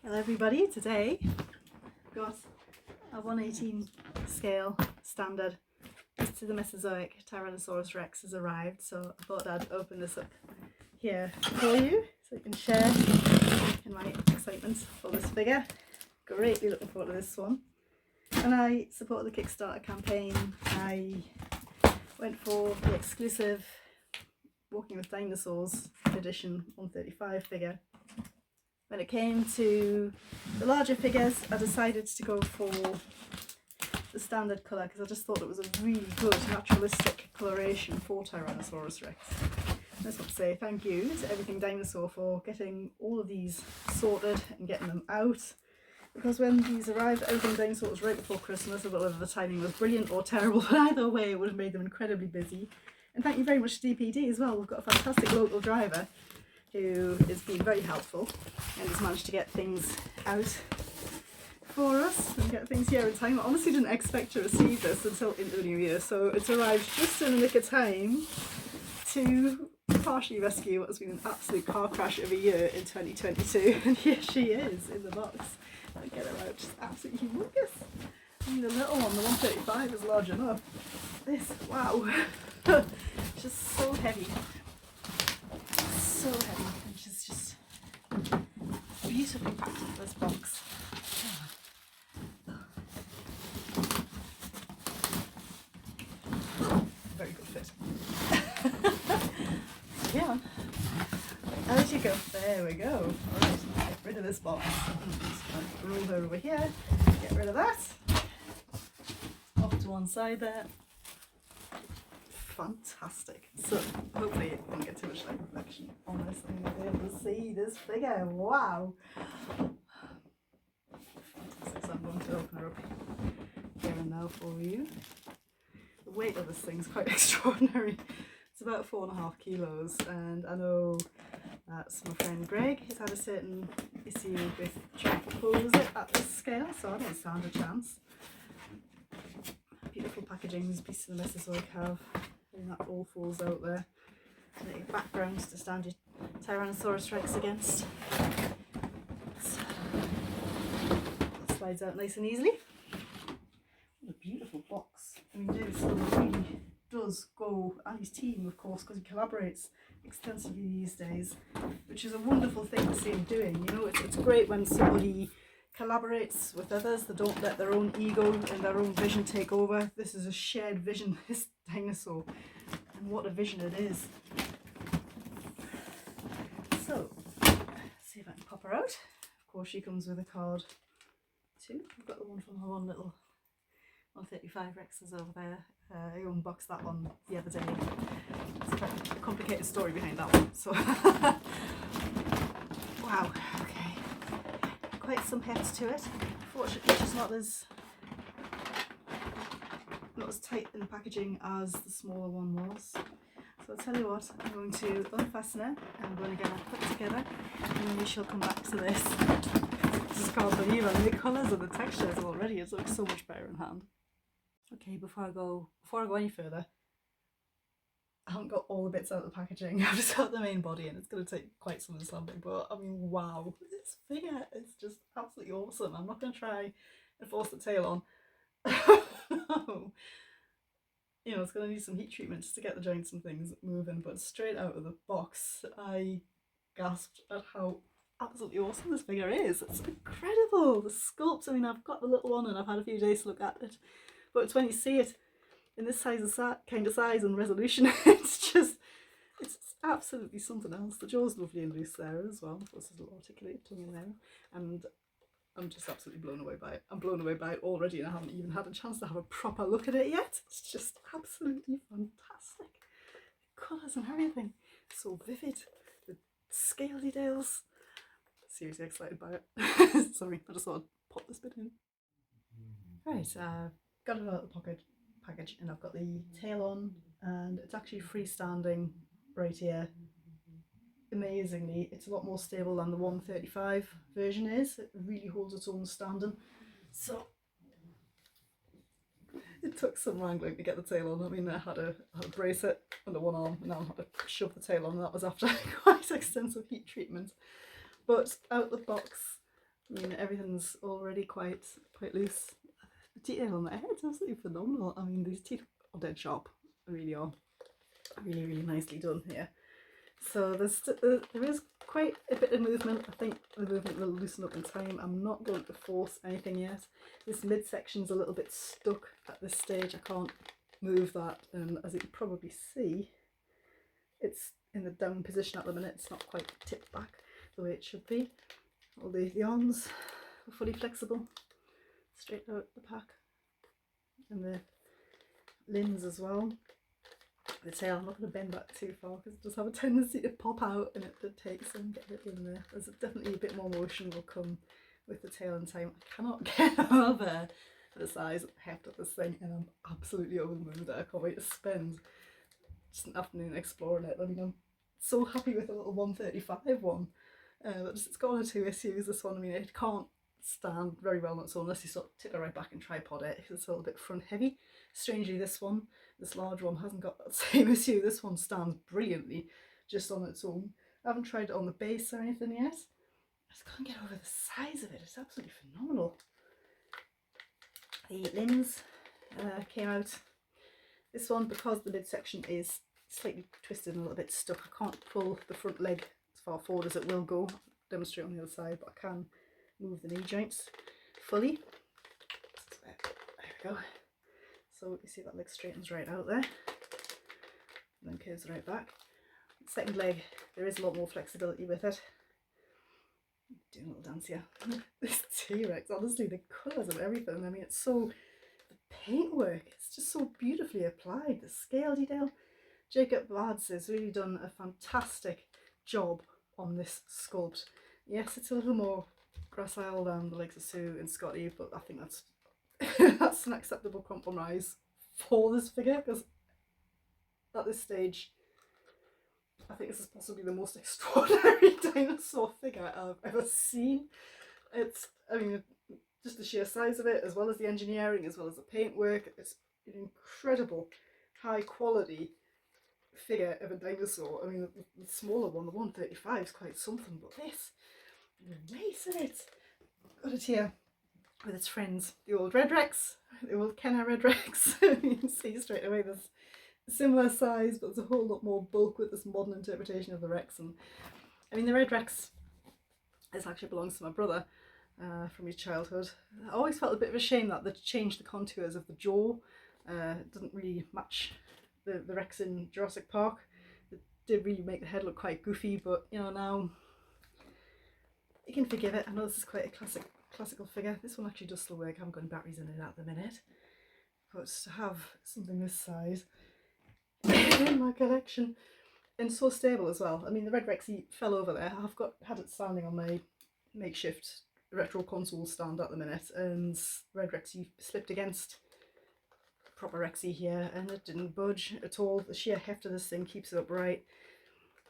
Hello everybody, today got a 1/18 scale standard piece to the Mesozoic Tyrannosaurus Rex has arrived, so I thought I'd open this up here for you so you can share in my excitement for this figure. Greatly looking forward to this one. When I supported the Kickstarter campaign, I went for the exclusive Walking with Dinosaurs edition 135 figure. When it came to the larger figures, I decided to go for the standard colour because I just thought it was a really good naturalistic coloration for Tyrannosaurus Rex. I just want to say thank you to Everything Dinosaur for getting all of these sorted and getting them out, because when these arrived, Everything Dinosaur was right before Christmas. I don't know whether the timing was brilliant or terrible, but either way it would have made them incredibly busy. And thank you very much to DPD as well. We've got a fantastic local driver who has been very helpful and has managed to get things out for us and get things here in time. I honestly didn't expect to receive this until into the new year, so it's arrived just in the nick of time to partially rescue what has been an absolute car crash of a year in 2022, and here she is in the box. I'll get her out, just absolutely humongous. I mean, the little one, the 135, is large enough. This, wow, it's just so heavy. So heavy, and she's just beautifully packed into this box. Very good fit. Yeah. Out you go. There we go. Alright, get rid of this box. Just roll her over here. Get rid of that. Off to one side there. Fantastic. So hopefully it won't get too much light reflection on this and you'll be able to see this figure. Wow. Fantastic. So I'm going to open her up here and now for you. The weight of this thing's quite extraordinary. It's about 4.5 kilos, and I know that my friend Greg has had a certain issue with trying to pose it at this scale, so I don't stand a chance. Beautiful packaging these pieces of the Mesozoic have. And that all falls out there. And a background to stand your Tyrannosaurus Rex against. So, that slides out nice and easily. What a beautiful box. I mean, David Silver really does go, and his team of course, because he collaborates extensively these days, which is a wonderful thing to see him doing. You know, it's great when somebody collaborates with others that don't let their own ego and their own vision take over. This is a shared vision, this dinosaur, and what a vision it is. So, let's see if I can pop her out. Of course she comes with a card too. I've got the one from her one little 135 Rexes over there. I unboxed that one the other day. It's a very complicated story behind that one. So, wow, okay. Quite some heft to it. Fortunately, it's not as tight in the packaging as the smaller one was. So I'll tell you what, I'm going to unfasten her and I'm going to get her put together, and then we shall come back to this. I just can't believe it. The colours and the textures already, it looks so much better in hand. Okay, before I go any further, I haven't got all the bits out of the packaging. I've just got the main body, and it's going to take quite some assembling, but I mean, wow, this figure is just absolutely awesome. I'm not going to try and force the tail on. No. You know, it's going to need some heat treatment just to get the joints and things moving, but straight out of the box, I gasped at how absolutely awesome this figure is. It's incredible. The sculpt, I mean, I've got the little one and I've had a few days to look at it, but it's when you see it in this kind of size and resolution, it's absolutely something else. The jaw's lovely and loose there as well. Of course, there's a little articulated tongue in there, and I'm just absolutely blown away by it. I'm blown away by it already, and I haven't even had a chance to have a proper look at it yet. It's just absolutely fantastic. The colours and everything, so vivid. The scale details. Seriously excited by it. Sorry, I just thought I'd pop this bit in. Right, got it out of the package, and I've got the tail on, and it's actually freestanding right here. Amazingly, it's a lot more stable than the 135 version is. It really holds its own standing. So it took some wrangling to get the tail on. I mean, I had a bracelet under one arm, and then I had to shove the tail on, and that was after quite extensive heat treatment. But out the box, I mean, everything's already quite loose. The detail on the head's absolutely phenomenal. I mean, these teeth are dead sharp. They really are. Really, really nicely done here. So there is quite a bit of movement. I think the movement will loosen up in time. I'm not going to force anything yet. This midsection's a little bit stuck at this stage. I can't move that, and as you can probably see, it's in the down position at the minute. It's not quite tipped back the way it should be. All the arms are fully flexible, straight out the pack, and the limbs as well. The tail, I'm not going to bend that too far because it does have a tendency to pop out, and it takes some get it in there. There's definitely a bit more motion will come with the tail in time. I cannot get over the size of the heft of this thing, and I'm absolutely over the moon that I can't wait to spend just an afternoon exploring it. I mean, I'm so happy with the little 135 one. It's got one or two issues, this one. I mean, it can't stand very well on its own unless you sort of tip it right back and tripod it. It's a little bit front heavy. Strangely, this large one hasn't got that same issue. This one stands brilliantly just on its own. I haven't tried it on the base or anything yet. I just can't get over the size of it. It's absolutely phenomenal. The limbs came out. This one, because the midsection is slightly twisted and a little bit stuck, I can't pull the front leg as far forward as it will go. I'll demonstrate on the other side, but I can move the knee joints fully. There we go. So you see that leg straightens right out there, and then curves right back. The second leg, there is a lot more flexibility with it. Doing a little dance here. This T-Rex, honestly, the colours of everything. I mean, it's so, the paintwork, it's just so beautifully applied. The scale detail. Jacob Bards has really done a fantastic job on this sculpt. Yes, it's a little more gracile than the legs of Sue and Scotty, but I think that's that's an acceptable compromise for this figure, because at this stage I think this is possibly the most extraordinary dinosaur figure I've ever seen. It's, I mean, just the sheer size of it, as well as the engineering, as well as the paintwork. It's an incredible high quality figure of a dinosaur. I mean, the smaller one, the 135, is quite something, but this, the race in it, got it here with its friends, the old Red Rex, the old Kenner Red Rex. You can see straight away there's similar size, but there's a whole lot more bulk with this modern interpretation of the Rex. And I mean, the Red Rex, this actually belongs to my brother from his childhood. I always felt a bit of a shame that they changed the contours of the jaw. It doesn't really match the Rex in Jurassic Park. It did really make the head look quite goofy, but you know, now you can forgive it. I know this is quite a classical figure. This one actually does still work. I haven't got any batteries in it at the minute, but to have something this size in my collection, and so stable as well. I mean, the Red Rex, he fell over there. I've had it standing on my makeshift retro console stand at the minute, and Red Rex, he slipped against proper Rexy here, and it didn't budge at all. The sheer heft of this thing keeps it upright.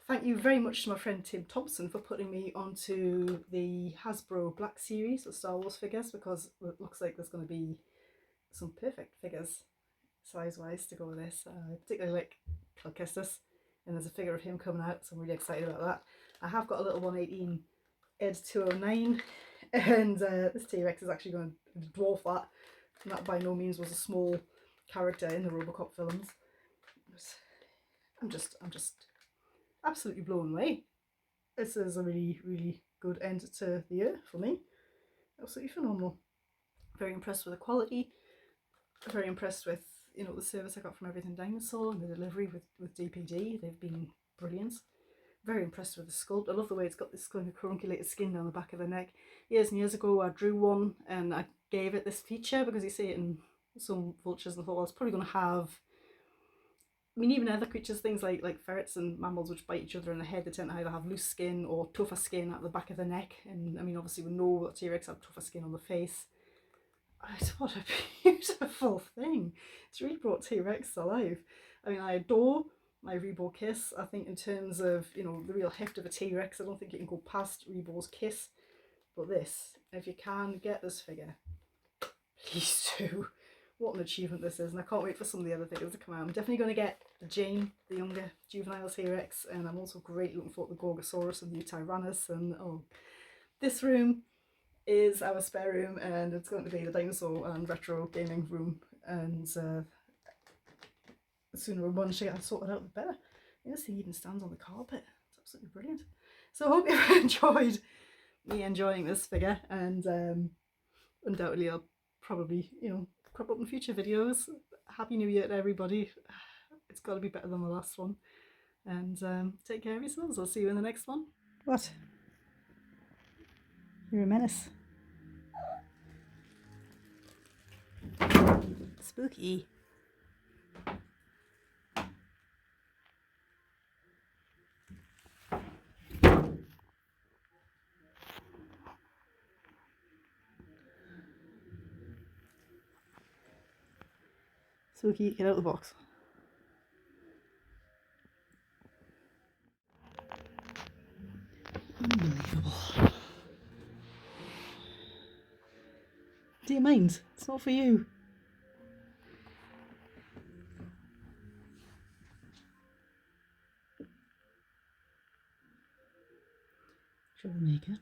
Thank you very much to my friend Tim Thompson for putting me onto the Hasbro Black Series of Star Wars figures, because it looks like there's going to be some perfect figures size-wise to go with this. I particularly like Cal Kestis, and there's a figure of him coming out, so I'm really excited about that. I have got a little 118 Ed 209, and this T-Rex is actually going to dwarf that, and that by no means was a small character in the Robocop films. I'm just absolutely blown away. This is a really, really good end to the year for me. Absolutely phenomenal. Very impressed with the quality. Very impressed with, you know, the service I got from Everything Dinosaur and the delivery with DPD. They've been brilliant. Very impressed with the sculpt. I love the way it's got this kind of carunculated skin down the back of the neck. Years and years ago I drew one and I gave it this feature because you see it in some vultures, and I thought, well, it's probably going to have, I mean, even other creatures, things like ferrets and mammals which bite each other in the head, they tend to either have loose skin or tougher skin at the back of the neck. And I mean, obviously we know that T-Rex have tougher skin on the face. What a beautiful thing. It's really brought T-Rex to life. I mean, I adore my Rebo Kiss. I think in terms of, you know, the real heft of a T-Rex, I don't think you can go past Rebo's Kiss. But this, if you can get this figure, please do. What an achievement this is, and I can't wait for some of the other figures to come out. I'm definitely going to get the Jane, the younger juvenile T-Rex, and I'm also great looking forward to the Gorgosaurus and the Tyrannus. And oh, this room, is our spare room, and it's going to be the dinosaur and retro gaming room. And the sooner once she gets sorted out, the better. You see, even stands on the carpet. It's absolutely brilliant. So I hope you've enjoyed me enjoying this figure, and undoubtedly I'll probably, crop up in future videos. Happy New Year to everybody. It's got to be better than the last one. And take care of yourselves. I'll see you in the next one. What? You're a menace. Spooky. Spooky, get out of the box. Unbelievable. Do you mind? It's not for you. Troublemaker.